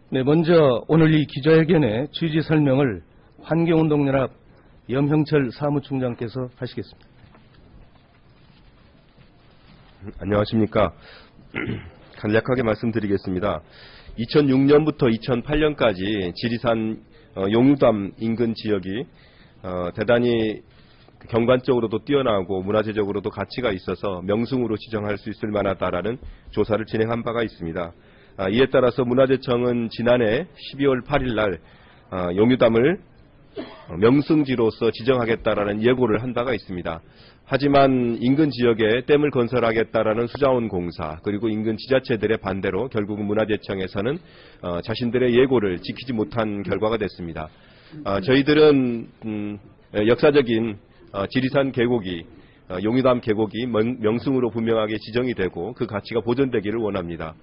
네, 먼저 오늘 이 기자회견의 취지 설명을 환경운동연합 염형철 사무총장께서 하시겠습니다. 안녕하십니까. 간략하게 말씀드리겠습니다. 2006년부터 2008년까지 지리산 용유담 인근 지역이 대단히 경관적으로도 뛰어나고 문화재적으로도 가치가 있어서 명승으로 지정할 수 있을 만하다라는 조사를 진행한 바가 있습니다. 이에 따라서 문화재청은 지난해 12월 8일 날 용유담을 명승지로서 지정하겠다라는 예고를 한 바가 있습니다. 하지만 인근 지역에 댐을 건설하겠다라는 수자원공사 그리고 인근 지자체들의 반대로 결국은 문화재청에서는 자신들의 예고를 지키지 못한 결과가 됐습니다. 저희들은 역사적인 지리산 계곡이 용유담 계곡이 명승으로 분명하게 지정이 되고 그 가치가 보존되기를 원합니다.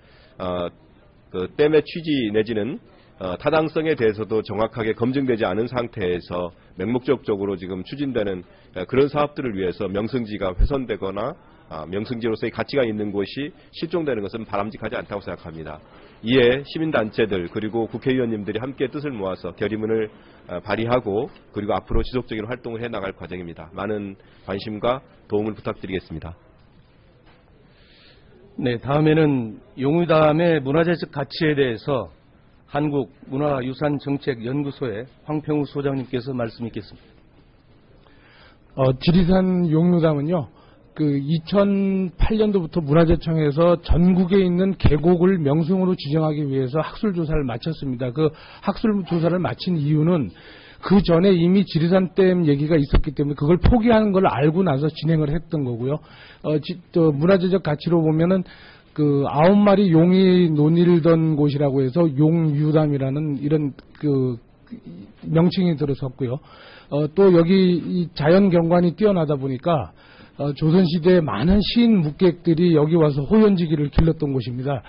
그 댐의 취지 내지는 타당성에 대해서도 정확하게 검증되지 않은 상태에서 맹목적으로 지금 추진되는 그런 사업들을 위해서 명승지가 훼손되거나 명승지로서의 가치가 있는 곳이 실종되는 것은 바람직하지 않다고 생각합니다. 이에 시민단체들 그리고 국회의원님들이 함께 뜻을 모아서 결의문을 발의하고 그리고 앞으로 지속적인 활동을 해나갈 과정입니다. 많은 관심과 도움을 부탁드리겠습니다. 네, 다음에는 용유담의 문화재적 가치에 대해서 한국문화유산정책연구소의 황평우 소장님께서 말씀 있겠습니다. 지리산 용유담은요, 2008년도부터 문화재청에서 전국에 있는 계곡을 명승으로 지정하기 위해서 학술조사를 마쳤습니다. 그 학술조사를 마친 이유는 그 전에 이미 지리산댐 얘기가 있었기 때문에 그걸 포기하는 걸 알고 나서 진행을 했던 거고요. 문화재적 가치로 보면은 9마리 용이 논일던 곳이라고 해서 용유담이라는 이런 명칭이 들어섰고요. 또 여기 이 자연 경관이 뛰어나다 보니까 조선시대에 많은 시인 묵객들이 여기 와서 호연지기를 길렀던 곳입니다.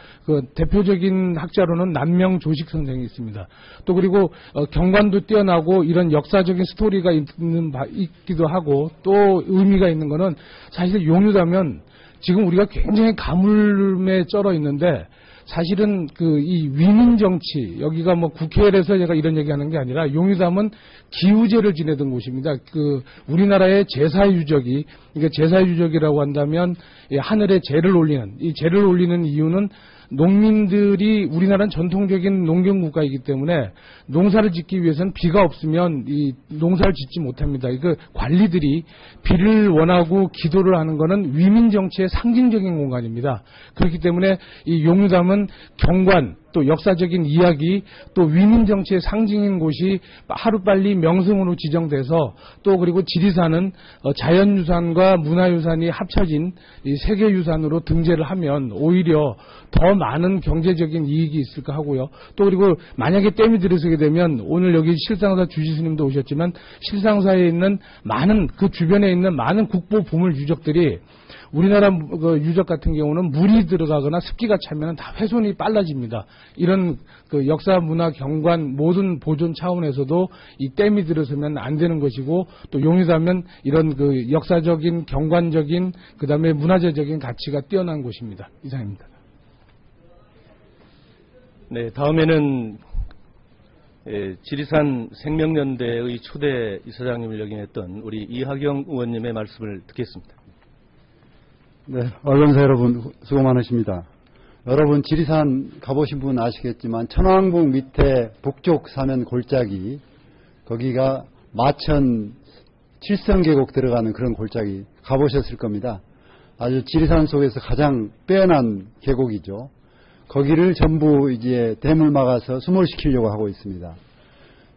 대표적인 학자로는 남명 조식 선생이 있습니다. 또 그리고 경관도 뛰어나고 이런 역사적인 스토리가 있기도 하고 또 의미가 있는 거는 사실 용유담은 지금 우리가 굉장히 가물음에 쩔어 있는데 사실은 이 위민 정치, 여기가 뭐 국회에서 제가 이런 얘기하는 게 아니라 용유담은 기우제를 지내던 곳입니다. 우리나라의 제사유적이, 그러니까 제사유적이라고 한다면 하늘에 제를 올리는, 이 제를 올리는 이유는 농민들이 우리나라는 전통적인 농경국가이기 때문에 농사를 짓기 위해서는 비가 없으면 이 농사를 짓지 못합니다. 관리들이 비를 원하고 기도를 하는 것은 위민정치의 상징적인 공간입니다. 그렇기 때문에 이 용유담은 경관, 또 역사적인 이야기, 또 위민정치의 상징인 곳이 하루빨리 명승으로 지정돼서 또 그리고 지리산은 자연유산과 문화유산이 합쳐진 이 세계유산으로 등재를 하면 오히려 더 많은 경제적인 이익이 있을까 하고요. 또 그리고 만약에 댐이 들어서게 되면 오늘 여기 실상사 주지스님도 오셨지만 실상사에 있는 많은 그 주변에 있는 많은 국보 보물 유적들이 우리나라 유적 같은 경우는 물이 들어가거나 습기가 차면 다 훼손이 빨라집니다. 이런 역사, 문화, 경관 모든 보존 차원에서도 이 댐이 들어서면 안 되는 것이고 또 용유담은 이런 역사적인, 경관적인 그다음에 문화재적인 가치가 뛰어난 곳입니다. 이상입니다. 네, 다음에는 지리산 생명연대의 초대 이사장님을 역임했던 우리 이하경 의원님의 말씀을 듣겠습니다. 네, 언론사 여러분 수고 많으십니다. 여러분 지리산 가보신 분 아시겠지만 천왕봉 밑에 북쪽 사면 골짜기, 거기가 마천 칠성계곡 들어가는 그런 골짜기 가보셨을 겁니다. 아주 지리산 속에서 가장 빼어난 계곡이죠. 거기를 전부 이제 댐을 막아서 수몰시키려고 하고 있습니다.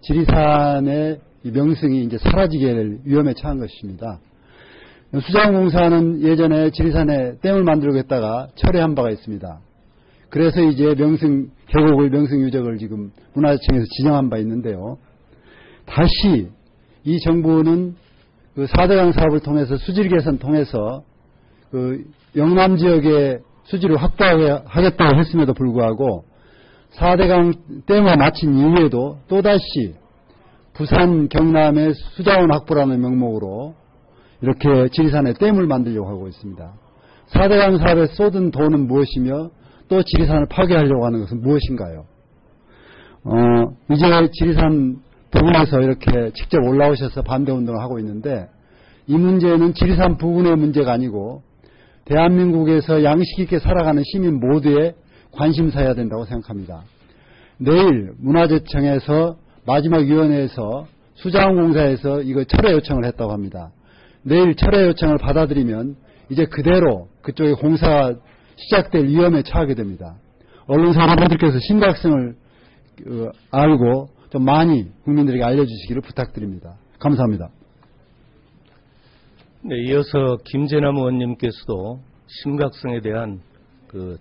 지리산의 이 명승이 이제 사라지게 될 위험에 처한 것입니다. 수자원공사는 예전에 지리산에 댐을 만들겠다가 철회한 바가 있습니다. 그래서 이제 계곡을 명승유적을 지금 문화재청에서 지정한 바 있는데요. 다시 이 정부는 4대강 사업을 통해서 수질 개선 통해서 영남 지역의 수지를 확보하겠다고 했음에도 불구하고 4대강 댐을 마친 이후에도 또다시 부산 경남의 수자원 확보라는 명목으로 이렇게 지리산에 댐을 만들려고 하고 있습니다. 4대강 사업에 쏟은 돈은 무엇이며 또 지리산을 파괴하려고 하는 것은 무엇인가요? 이제 지리산 부근에서 이렇게 직접 올라오셔서 반대 운동을 하고 있는데, 이 문제는 지리산 부근의 문제가 아니고 대한민국에서 양식 있게 살아가는 시민 모두의 관심사여야 된다고 생각합니다. 내일 문화재청에서 마지막 위원회에서 수자원공사에서 이거 철회 요청을 했다고 합니다. 내일 철회 요청을 받아들이면 이제 그대로 그쪽에 공사가 시작될 위험에 처하게 됩니다. 언론사 여러분들께서 심각성을 알고 좀 많이 국민들에게 알려주시기를 부탁드립니다. 감사합니다. 네, 이어서 김재남 의원님께서도 심각성에 대한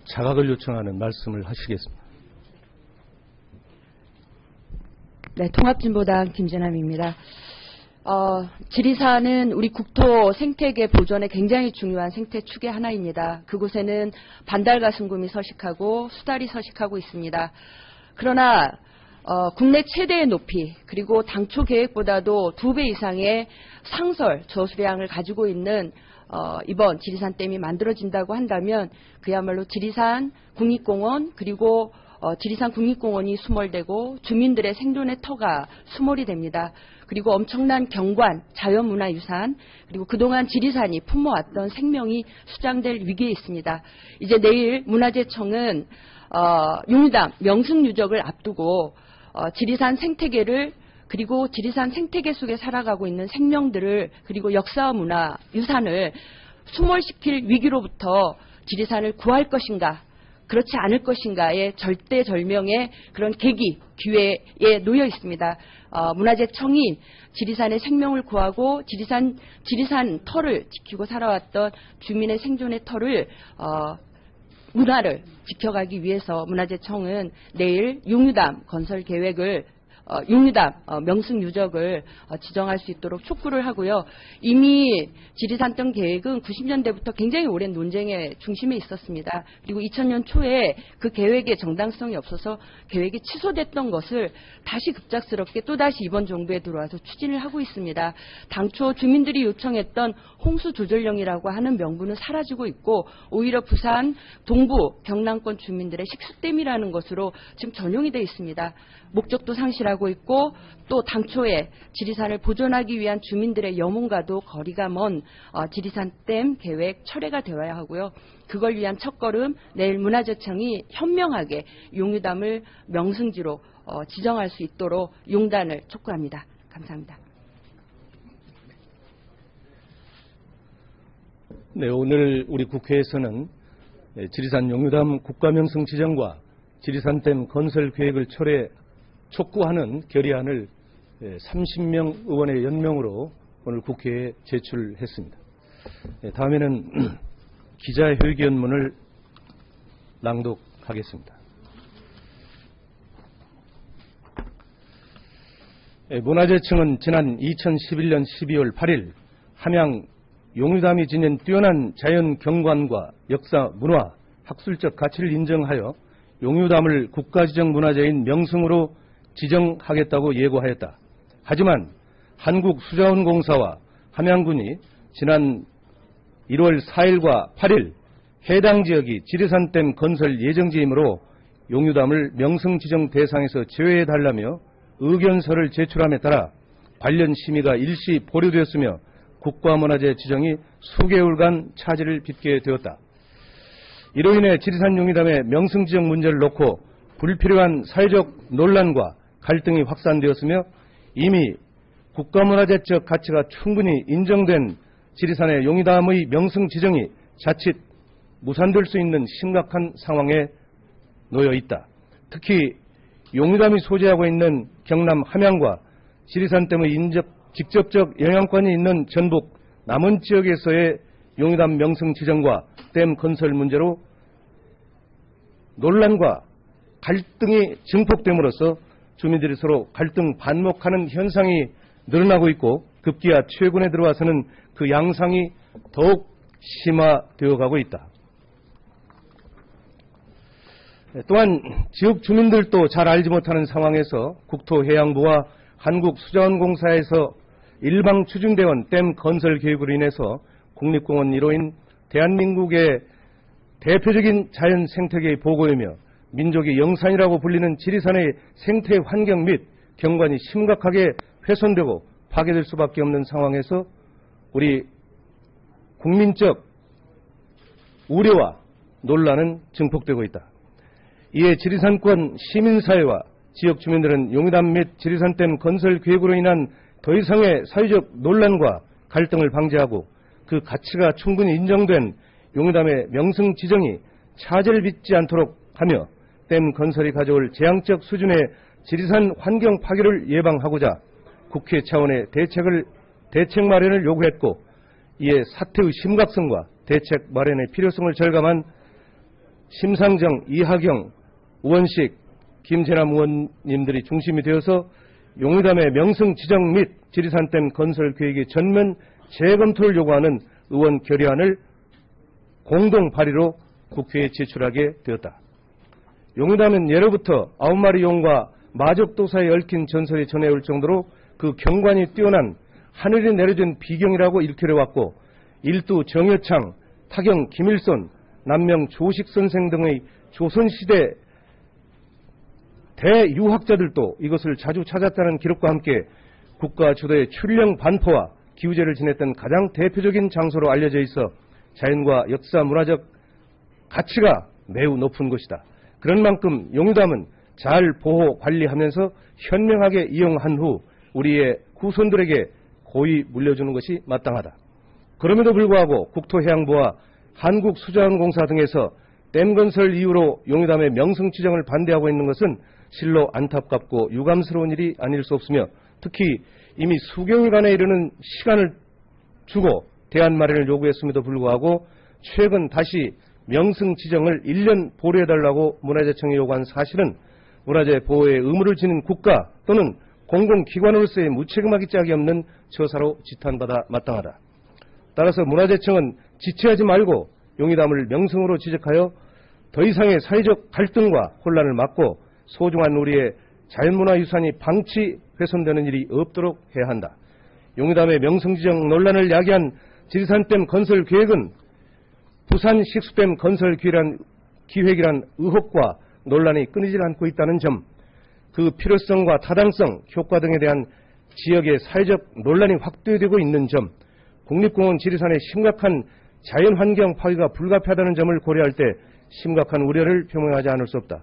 자각을 요청하는 말씀을 하시겠습니다. 네, 통합진보당 김재남입니다. 지리산은 우리 국토 생태계 보존에 굉장히 중요한 생태축의 하나입니다. 그곳에는 반달가슴곰이 서식하고 수달이 서식하고 있습니다. 그러나 국내 최대의 높이, 그리고 당초 계획보다도 2배 이상의 상설 저수량을 가지고 있는 이번 지리산 댐이 만들어진다고 한다면 그야말로 지리산 국립공원, 그리고 지리산 국립공원이 수몰되고 주민들의 생존의 터가 수몰이 됩니다. 그리고 엄청난 경관, 자연문화유산, 그리고 그동안 지리산이 품모왔던 생명이 수장될 위기에 있습니다. 이제 내일 문화재청은 용유담 명승유적을 앞두고 지리산 생태계를, 그리고 지리산 생태계 속에 살아가고 있는 생명들을, 그리고 역사와 문화, 유산을 수몰시킬 위기로부터 지리산을 구할 것인가, 그렇지 않을 것인가의 절대절명의 그런 계기, 기회에 놓여 있습니다. 문화재청이 지리산의 생명을 구하고 지리산 터를 지키고 살아왔던 주민의 생존의 터를, 문화를 지켜가기 위해서 문화재청은 내일 용유담 건설 계획을, 용유담 명승유적을 지정할 수 있도록 촉구를 하고요. 이미 지리산 댐 계획은 90년대부터 굉장히 오랜 논쟁의 중심에 있었습니다. 그리고 2000년 초에 그 계획에 정당성이 없어서 계획이 취소됐던 것을 다시 급작스럽게 또다시 이번 정부에 들어와서 추진을 하고 있습니다. 당초 주민들이 요청했던 홍수조절령이라고 하는 명분은 사라지고 있고, 오히려 부산 동부 경남권 주민들의 식수댐이라는 것으로 지금 전용이 되어 있습니다. 목적도 상실하고 있고, 또 당초에 지리산을 보존하기 위한 주민들의 염원과도 거리가 먼 지리산 댐 계획 철회가 되어야 하고요. 그걸 위한 첫걸음, 내일 문화재청이 현명하게 용유담을 명승지로 지정할 수 있도록 용단을 촉구합니다. 감사합니다. 네, 오늘 우리 국회에서는 지리산 용유담 국가명승 지정과 지리산 댐 건설 계획을 철회 촉구하는 결의안을 30명 의원의 연명으로 오늘 국회에 제출했습니다. 다음에는 기자회견문을 낭독하겠습니다. 문화재청은 지난 2011년 12월 8일 함양 용유담이 지닌 뛰어난 자연 경관과 역사, 문화, 학술적 가치를 인정하여 용유담을 국가지정 문화재인 명승으로 지정하겠다고 예고하였다. 하지만 한국수자원공사와 함양군이 지난 1월 4일과 8일 해당 지역이 지리산댐 건설 예정지이므로 용유담을 명승 지정 대상에서 제외해달라며 의견서를 제출함에 따라 관련 심의가 일시 보류되었으며 국가문화재 지정이 수개월간 차질을 빚게 되었다. 이로 인해 지리산 용유담의 명승 지정 문제를 놓고 불필요한 사회적 논란과 갈등이 확산되었으며 이미 국가문화재적 가치가 충분히 인정된 지리산의 용유담의 명승 지정이 자칫 무산될 수 있는 심각한 상황에 놓여 있다. 특히 용유담이 소재하고 있는 경남 함양과 지리산댐의 직접적 영향권이 있는 전북 남원 지역에서의 용유담 명승 지정과 댐 건설 문제로 논란과 갈등이 증폭됨으로써 주민들이 서로 갈등 반목하는 현상이 늘어나고 있고 급기야 최근에 들어와서는 그 양상이 더욱 심화되어 가고 있다. 또한 지역 주민들도 잘 알지 못하는 상황에서 국토해양부와 한국수자원공사에서 일방 추진되어 댐 건설 계획으로 인해서 국립공원 1호인 대한민국의 대표적인 자연 생태계의 보고이며 민족의 영산이라고 불리는 지리산의 생태 환경 및 경관이 심각하게 훼손되고 파괴될 수밖에 없는 상황에서 우리 국민적 우려와 논란은 증폭되고 있다. 이에 지리산권 시민사회와 지역 주민들은 용담 및 지리산댐 건설 계획으로 인한 더 이상의 사회적 논란과 갈등을 방지하고 그 가치가 충분히 인정된 용담의 명승 지정이 차질을 빚지 않도록 하며 댐 건설이 가져올 재앙적 수준의 지리산 환경 파괴를 예방하고자 국회 차원의 대책 마련을 요구했고, 이에 사태의 심각성과 대책 마련의 필요성을 절감한 심상정, 이하경, 우원식, 김재남 의원님들이 중심이 되어서 용담의 명승 지정 및 지리산댐 건설 계획의 전면 재검토를 요구하는 의원 결의안을 공동 발의로 국회에 제출하게 되었다. 용담은 예로부터 9마리 용과 마적도사에 얽힌 전설이 전해올 정도로 그 경관이 뛰어난 하늘이 내려준 비경이라고 일컬어왔고, 일두 정여창, 타경 김일손, 남명 조식 선생 등의 조선시대 대유학자들도 이것을 자주 찾았다는 기록과 함께 국가 주도의 출령 반포와 기우제를 지냈던 가장 대표적인 장소로 알려져 있어 자연과 역사 문화적 가치가 매우 높은 곳이다. 그런 만큼 용담은 잘 보호 관리하면서 현명하게 이용한 후 우리의 후손들에게 고이 물려주는 것이 마땅하다. 그럼에도 불구하고 국토해양부와 한국수자원공사 등에서 댐 건설 이유로 용담의 명승 지정을 반대하고 있는 것은 실로 안타깝고 유감스러운 일이 아닐 수 없으며, 특히 이미 수개월간에 이르는 시간을 주고 대안 마련을 요구했음에도 불구하고 최근 다시 명승 지정을 1년 보류해달라고 문화재청이 요구한 사실은 문화재 보호의 의무를 지닌 국가 또는 공공기관으로서의 무책임하기 짝이 없는 처사로 지탄받아 마땅하다. 따라서 문화재청은 지체하지 말고 용담을 명승으로 지적하여 더 이상의 사회적 갈등과 혼란을 막고 소중한 우리의 자연문화유산이 방치 훼손되는 일이 없도록 해야 한다. 용담의 명승 지정 논란을 야기한 지리산댐 건설 계획은 부산 식수댐 건설 기획이란 의혹과 논란이 끊이질 않고 있다는 점, 그 필요성과 타당성, 효과 등에 대한 지역의 사회적 논란이 확대되고 있는 점, 국립공원 지리산의 심각한 자연환경 파괴가 불가피하다는 점을 고려할 때 심각한 우려를 표명하지 않을 수 없다.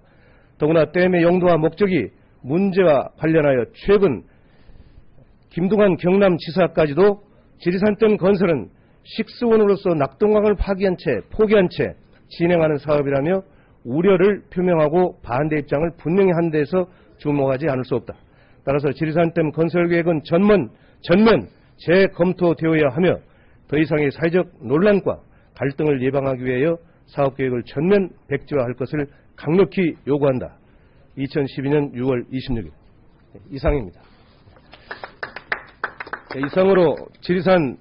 더구나 댐의 용도와 목적이 문제와 관련하여 최근 김두관 경남지사까지도 지리산댐 건설은 식수원으로서 낙동강을 포기한 채 진행하는 사업이라며 우려를 표명하고 반대 입장을 분명히 한 데서 주목하지 않을 수 없다. 따라서 지리산댐 건설 계획은 전면 재검토되어야 하며 더 이상의 사회적 논란과 갈등을 예방하기 위하여 사업계획을 전면 백지화할 것을 강력히 요구한다. 2012년 6월 26일 이상입니다. 이상으로 지리산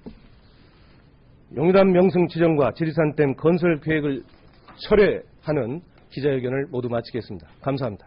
용담 명승 지정과 지리산댐 건설 계획을 철회하는 기자회견을 모두 마치겠습니다. 감사합니다.